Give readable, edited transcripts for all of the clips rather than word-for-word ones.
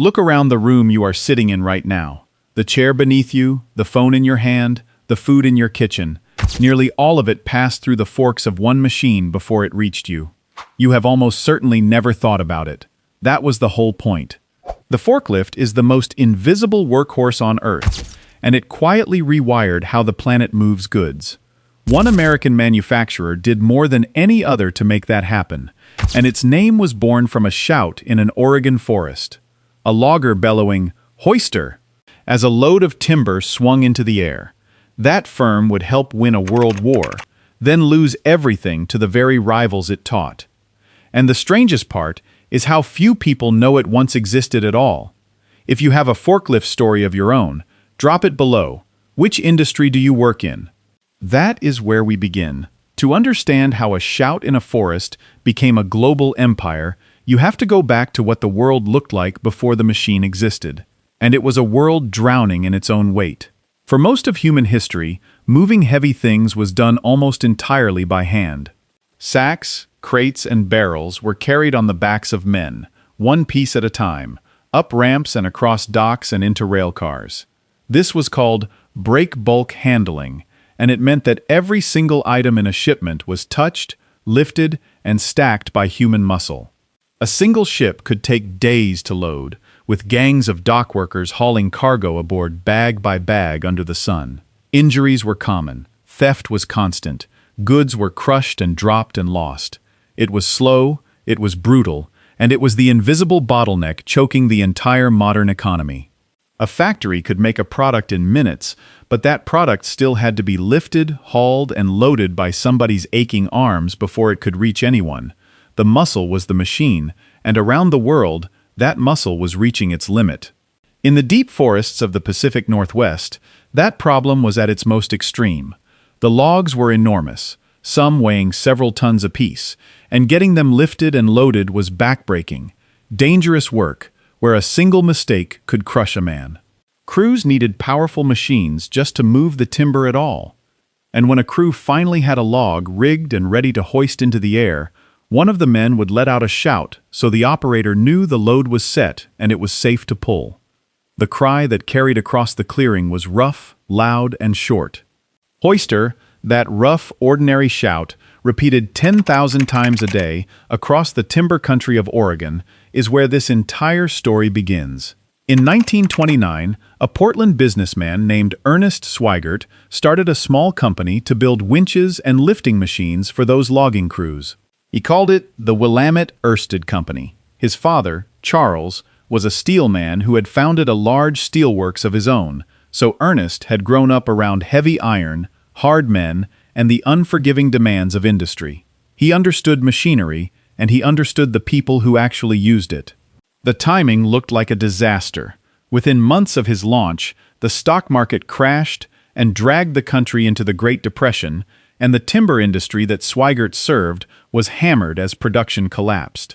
Look around the room you are sitting in right now. The chair beneath you, the phone in your hand, the food in your kitchen. Nearly all of it passed through the forks of one machine before it reached you. You have almost certainly never thought about it. That was the whole point. The forklift is the most invisible workhorse on Earth, and it quietly rewired how the planet moves goods. One American manufacturer did more than any other to make that happen, and its name was born from a shout in an Oregon forest. A logger bellowing, "Hoister!" as a load of timber swung into the air. That firm would help win a world war, then lose everything to the very rivals it taught. And the strangest part is how few people know it once existed at all. If you have a forklift story of your own, drop it below. Which industry do you work in? That is where we begin. To understand how a shout in a forest became a global empire, you have to go back to what the world looked like before the machine existed. And it was a world drowning in its own weight. For most of human history, moving heavy things was done almost entirely by hand. Sacks, crates, and barrels were carried on the backs of men, one piece at a time, up ramps and across docks and into rail cars. This was called break bulk handling, and it meant that every single item in a shipment was touched, lifted, and stacked by human muscle. A single ship could take days to load, with gangs of dock workers hauling cargo aboard bag by bag under the sun. Injuries were common, theft was constant, goods were crushed and dropped and lost. It was slow, it was brutal, and it was the invisible bottleneck choking the entire modern economy. A factory could make a product in minutes, but that product still had to be lifted, hauled, and loaded by somebody's aching arms before it could reach anyone. The muscle was the machine, and around the world, that muscle was reaching its limit. In the deep forests of the Pacific Northwest, that problem was at its most extreme. The logs were enormous, some weighing several tons apiece, and getting them lifted and loaded was backbreaking, dangerous work where a single mistake could crush a man. Crews needed powerful machines just to move the timber at all. And when a crew finally had a log rigged and ready to hoist into the air, one of the men would let out a shout so the operator knew the load was set and it was safe to pull. The cry that carried across the clearing was rough, loud, and short. Hoister, that rough, ordinary shout, repeated 10,000 times a day across the timber country of Oregon, is where this entire story begins. In 1929, a Portland businessman named Ernest Swigert started a small company to build winches and lifting machines for those logging crews. He called it the Willamette Ersted Company. His father, Charles, was a steel man who had founded a large steelworks of his own, so Ernest had grown up around heavy iron, hard men, and the unforgiving demands of industry. He understood machinery, and he understood the people who actually used it. The timing looked like a disaster. Within months of his launch, the stock market crashed and dragged the country into the Great Depression, and the timber industry that Swigert served was hammered as production collapsed.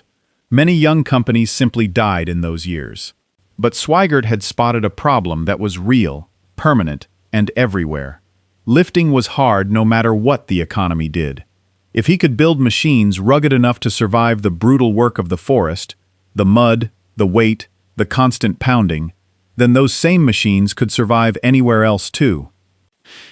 Many young companies simply died in those years. But Swigert had spotted a problem that was real, permanent, and everywhere. Lifting was hard no matter what the economy did. If he could build machines rugged enough to survive the brutal work of the forest, the mud, the weight, the constant pounding, then those same machines could survive anywhere else too.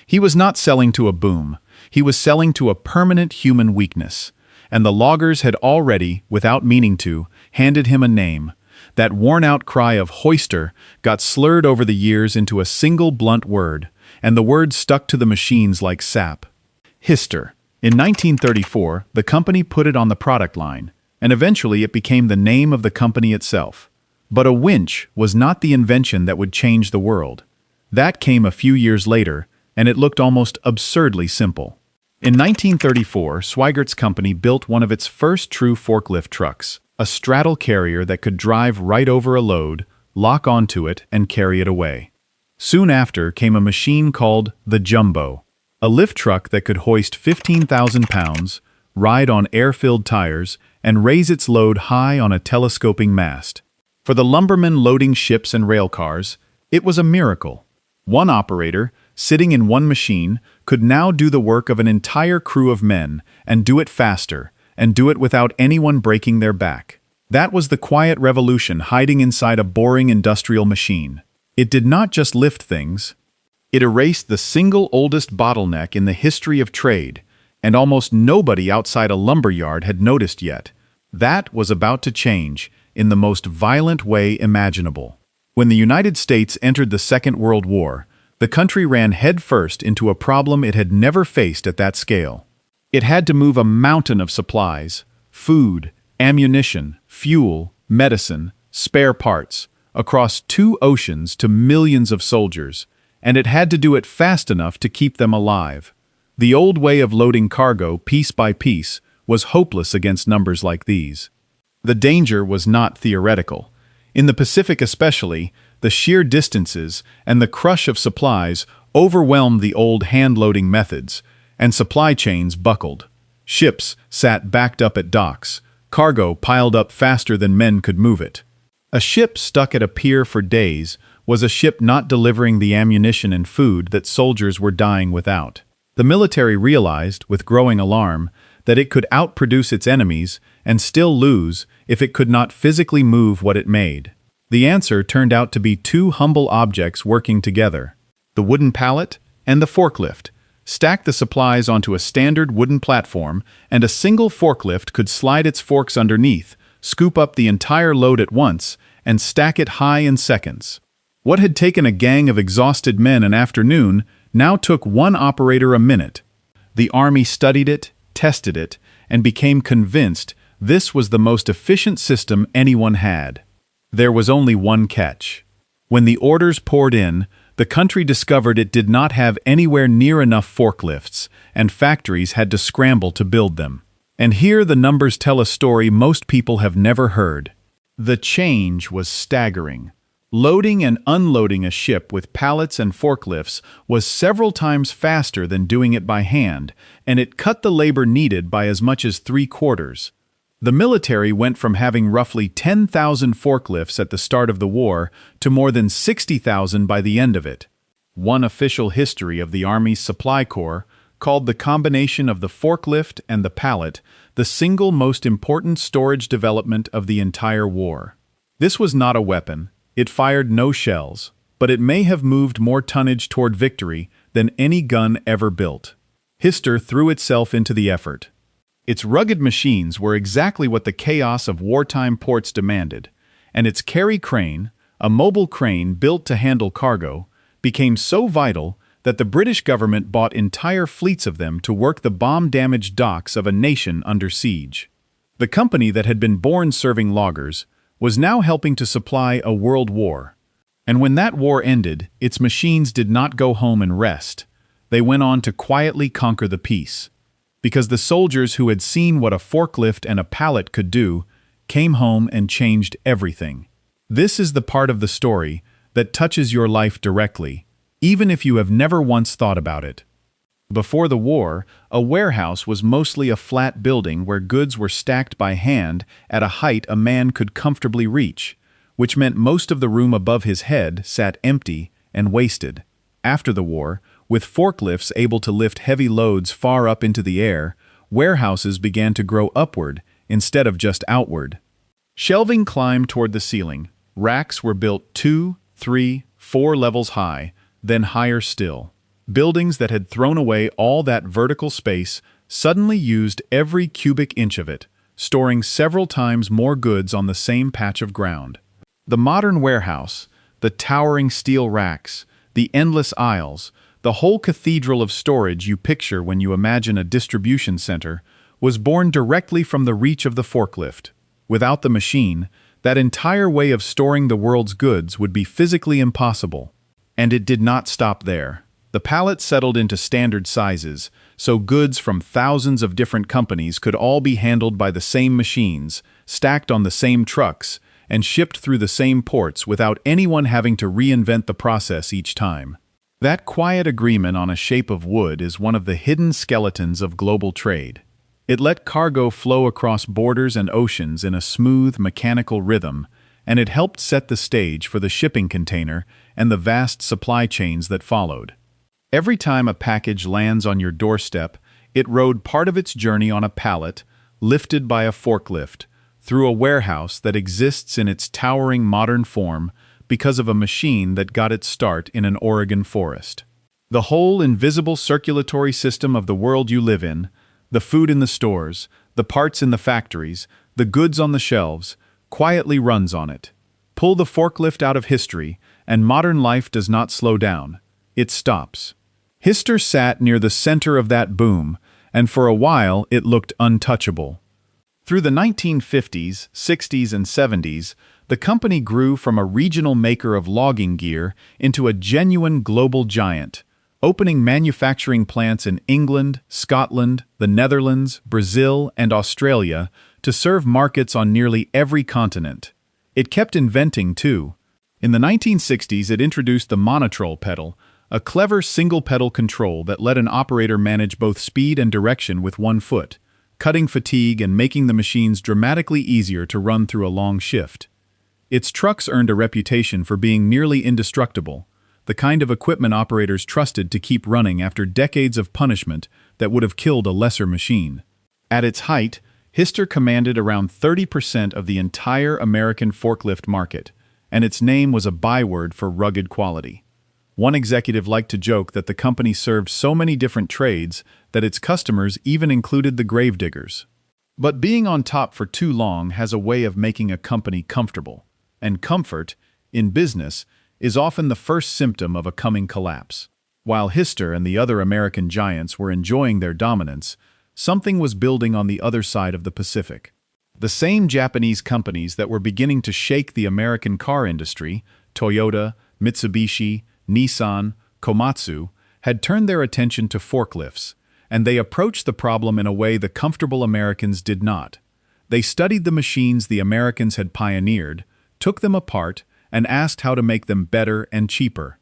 He was not selling to a boom. He was selling to a permanent human weakness. And the loggers had already, without meaning to, handed him a name. That worn-out cry of "Hoister" got slurred over the years into a single blunt word, and the word stuck to the machines like sap. Hyster. In 1934, the company put it on the product line, and eventually it became the name of the company itself. But a winch was not the invention that would change the world. That came a few years later, and it looked almost absurdly simple. In 1934, Swigert's company built one of its first true forklift trucks, a straddle carrier that could drive right over a load, lock onto it, and carry it away. Soon after came a machine called the Jumbo, a lift truck that could hoist 15,000 pounds, ride on air-filled tires, and raise its load high on a telescoping mast. For the lumbermen loading ships and rail cars, it was a miracle. One operator, sitting in one machine, could now do the work of an entire crew of men, and do it faster, and do it without anyone breaking their back. That was the quiet revolution hiding inside a boring industrial machine. It did not just lift things. It erased the single oldest bottleneck in the history of trade, and almost nobody outside a lumberyard had noticed yet. That was about to change in the most violent way imaginable. When the United States entered the Second World War, the country ran headfirst into a problem it had never faced at that scale. It had to move a mountain of supplies, food, ammunition, fuel, medicine, spare parts, across 2 oceans to millions of soldiers, and it had to do it fast enough to keep them alive. The old way of loading cargo piece by piece was hopeless against numbers like these. The danger was not theoretical. In the Pacific especially, the sheer distances and the crush of supplies overwhelmed the old hand-loading methods, and supply chains buckled. Ships sat backed up at docks, cargo piled up faster than men could move it. A ship stuck at a pier for days was a ship not delivering the ammunition and food that soldiers were dying without. The military realized, with growing alarm, that it could outproduce its enemies and still lose if it could not physically move what it made. The answer turned out to be 2 humble objects working together: the wooden pallet and the forklift. Stack the supplies onto a standard wooden platform, and a single forklift could slide its forks underneath, scoop up the entire load at once, and stack it high in seconds. What had taken a gang of exhausted men an afternoon now took one operator a minute. The Army studied it, tested it, and became convinced this was the most efficient system anyone had. There was only one catch. When the orders poured in, the country discovered it did not have anywhere near enough forklifts, and factories had to scramble to build them. And here the numbers tell a story most people have never heard. The change was staggering. Loading and unloading a ship with pallets and forklifts was several times faster than doing it by hand, and it cut the labor needed by as much as 3/4. The military went from having roughly 10,000 forklifts at the start of the war to more than 60,000 by the end of it. One official history of the Army's Supply Corps called the combination of the forklift and the pallet the single most important storage development of the entire war. This was not a weapon. It fired no shells, but it may have moved more tonnage toward victory than any gun ever built. Hyster threw itself into the effort. Its rugged machines were exactly what the chaos of wartime ports demanded, and its carry crane, a mobile crane built to handle cargo, became so vital that the British government bought entire fleets of them to work the bomb-damaged docks of a nation under siege. The company that had been born serving loggers was now helping to supply a world war. And when that war ended, its machines did not go home and rest. They went on to quietly conquer the peace. Because the soldiers who had seen what a forklift and a pallet could do came home and changed everything. This is the part of the story that touches your life directly, even if you have never once thought about it. Before the war, a warehouse was mostly a flat building where goods were stacked by hand at a height a man could comfortably reach, which meant most of the room above his head sat empty and wasted. After the war, with forklifts able to lift heavy loads far up into the air, warehouses began to grow upward instead of just outward. Shelving climbed toward the ceiling. Racks were built 2, 3, 4 levels high, then higher still. Buildings that had thrown away all that vertical space suddenly used every cubic inch of it, storing several times more goods on the same patch of ground. The modern warehouse, the towering steel racks, the endless aisles, the whole cathedral of storage you picture when you imagine a distribution center, was born directly from the reach of the forklift. Without the machine, that entire way of storing the world's goods would be physically impossible. And it did not stop there. The pallet settled into standard sizes, so goods from thousands of different companies could all be handled by the same machines, stacked on the same trucks, and shipped through the same ports without anyone having to reinvent the process each time. That quiet agreement on a shape of wood is one of the hidden skeletons of global trade. It let cargo flow across borders and oceans in a smooth, mechanical rhythm, and it helped set the stage for the shipping container and the vast supply chains that followed. Every time a package lands on your doorstep, it rode part of its journey on a pallet, lifted by a forklift, through a warehouse that exists in its towering modern form because of a machine that got its start in an Oregon forest. The whole invisible circulatory system of the world you live in, the food in the stores, the parts in the factories, the goods on the shelves, quietly runs on it. Pull the forklift out of history, and modern life does not slow down. It stops. Hyster sat near the center of that boom, and for a while it looked untouchable. Through the 1950s, 60s, and 70s, the company grew from a regional maker of logging gear into a genuine global giant, opening manufacturing plants in England, Scotland, the Netherlands, Brazil, and Australia to serve markets on nearly every continent. It kept inventing, too. In the 1960s, it introduced the monotrol pedal, a clever single-pedal control that let an operator manage both speed and direction with one foot, cutting fatigue and making the machines dramatically easier to run through a long shift. Its trucks earned a reputation for being nearly indestructible, the kind of equipment operators trusted to keep running after decades of punishment that would have killed a lesser machine. At its height, Hyster commanded around 30% of the entire American forklift market, and its name was a byword for rugged quality. One executive liked to joke that the company served so many different trades that its customers even included the gravediggers. But being on top for too long has a way of making a company comfortable, and comfort, in business, is often the first symptom of a coming collapse. While Hyster and the other American giants were enjoying their dominance, something was building on the other side of the Pacific. The same Japanese companies that were beginning to shake the American car industry, Toyota, Mitsubishi, Nissan, Komatsu, had turned their attention to forklifts, and they approached the problem in a way the comfortable Americans did not. They studied the machines the Americans had pioneered, took them apart, and asked how to make them better and cheaper.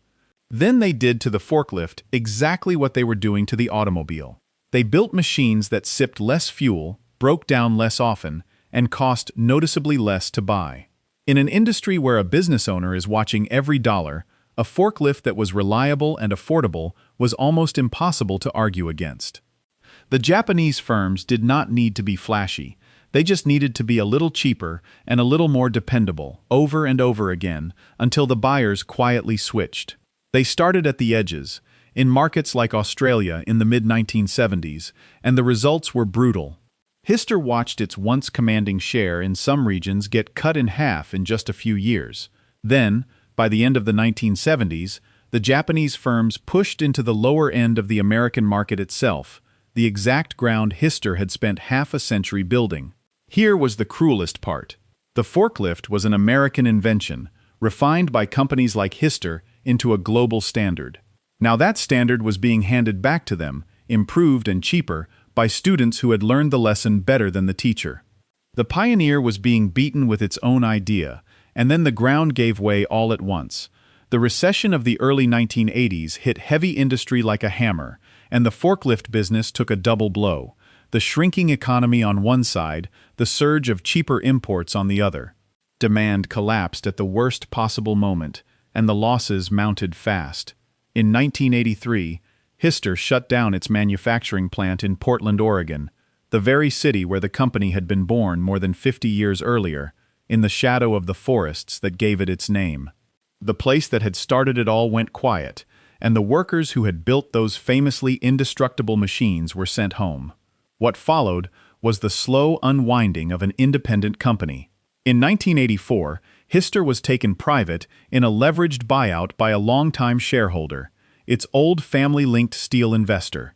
Then they did to the forklift exactly what they were doing to the automobile. They built machines that sipped less fuel, broke down less often, and cost noticeably less to buy. In an industry where a business owner is watching every dollar, a forklift that was reliable and affordable was almost impossible to argue against. The Japanese firms did not need to be flashy. They just needed to be a little cheaper and a little more dependable, over and over again, until the buyers quietly switched. They started at the edges, in markets like Australia in the mid-1970s, and the results were brutal. Hyster watched its once commanding share in some regions get cut in half in just a few years. Then, by the end of the 1970s, the Japanese firms pushed into the lower end of the American market itself, the exact ground Hyster had spent half a century building. Here was the cruelest part. The forklift was an American invention, refined by companies like Hyster into a global standard. Now that standard was being handed back to them, improved and cheaper, by students who had learned the lesson better than the teacher. The pioneer was being beaten with its own idea, and then the ground gave way all at once. The recession of the early 1980s hit heavy industry like a hammer, and the forklift business took a double blow. The shrinking economy on one side, the surge of cheaper imports on the other. Demand collapsed at the worst possible moment, and the losses mounted fast. In 1983, Hyster shut down its manufacturing plant in Portland, Oregon, the very city where the company had been born more than 50 years earlier, in the shadow of the forests that gave it its name. The place that had started it all went quiet, and the workers who had built those famously indestructible machines were sent home. What followed was the slow unwinding of an independent company. In 1984, Hyster was taken private in a leveraged buyout by a longtime shareholder, its old family-linked steel investor.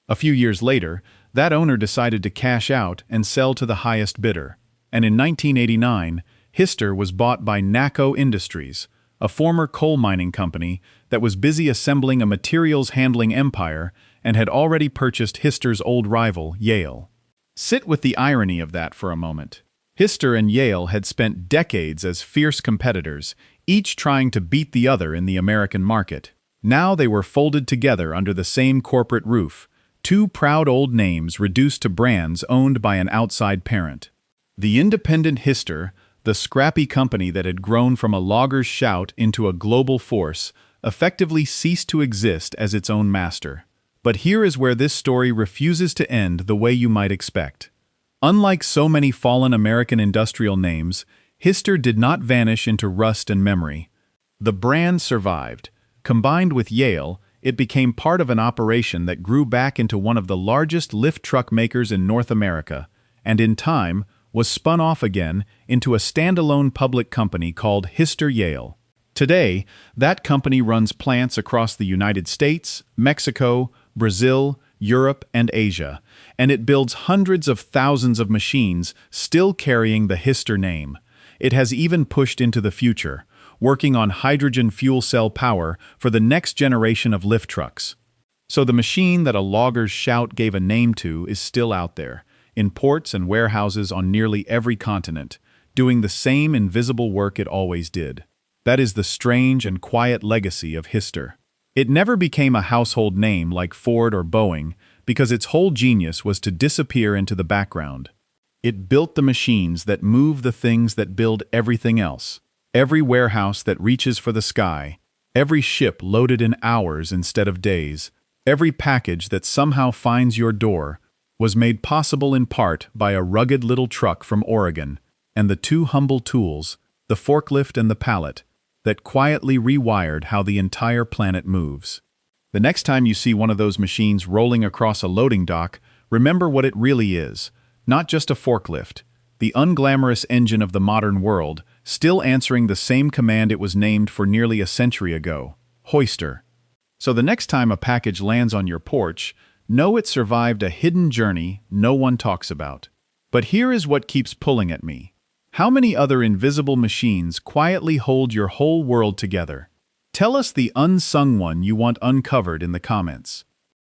A few years later, that owner decided to cash out and sell to the highest bidder, and in 1989, Hyster was bought by NACCO Industries, a former coal mining company that was busy assembling a materials handling empire and had already purchased Hyster's old rival, Yale. Sit with the irony of that for a moment. Hyster and Yale had spent decades as fierce competitors, each trying to beat the other in the American market. Now they were folded together under the same corporate roof, two proud old names reduced to brands owned by an outside parent. The independent Hyster, the scrappy company that had grown from a logger's shout into a global force, effectively ceased to exist as its own master. But here is where this story refuses to end the way you might expect. Unlike so many fallen American industrial names, Hyster did not vanish into rust and memory. The brand survived. Combined with Yale, it became part of an operation that grew back into one of the largest lift truck makers in North America, and in time was spun off again into a standalone public company called Hyster Yale. Today, that company runs plants across the United States, Mexico, Brazil, Europe, and Asia, and it builds hundreds of thousands of machines still carrying the Hyster name. It has even pushed into the future, working on hydrogen fuel cell power for the next generation of lift trucks. So the machine that a logger's shout gave a name to is still out there, in ports and warehouses on nearly every continent, doing the same invisible work it always did. That is the strange and quiet legacy of Hyster. It never became a household name like Ford or Boeing because its whole genius was to disappear into the background. It built the machines that move the things that build everything else. Every warehouse that reaches for the sky, every ship loaded in hours instead of days, every package that somehow finds your door was made possible in part by a rugged little truck from Oregon and the two humble tools, the forklift and the pallet, that quietly rewired how the entire planet moves. The next time you see one of those machines rolling across a loading dock, remember what it really is. Not just a forklift, the unglamorous engine of the modern world, still answering the same command it was named for nearly a century ago, Hoister. So the next time a package lands on your porch, know it survived a hidden journey no one talks about. But here is what keeps pulling at me. How many other invisible machines quietly hold your whole world together? Tell us the unsung one you want uncovered in the comments.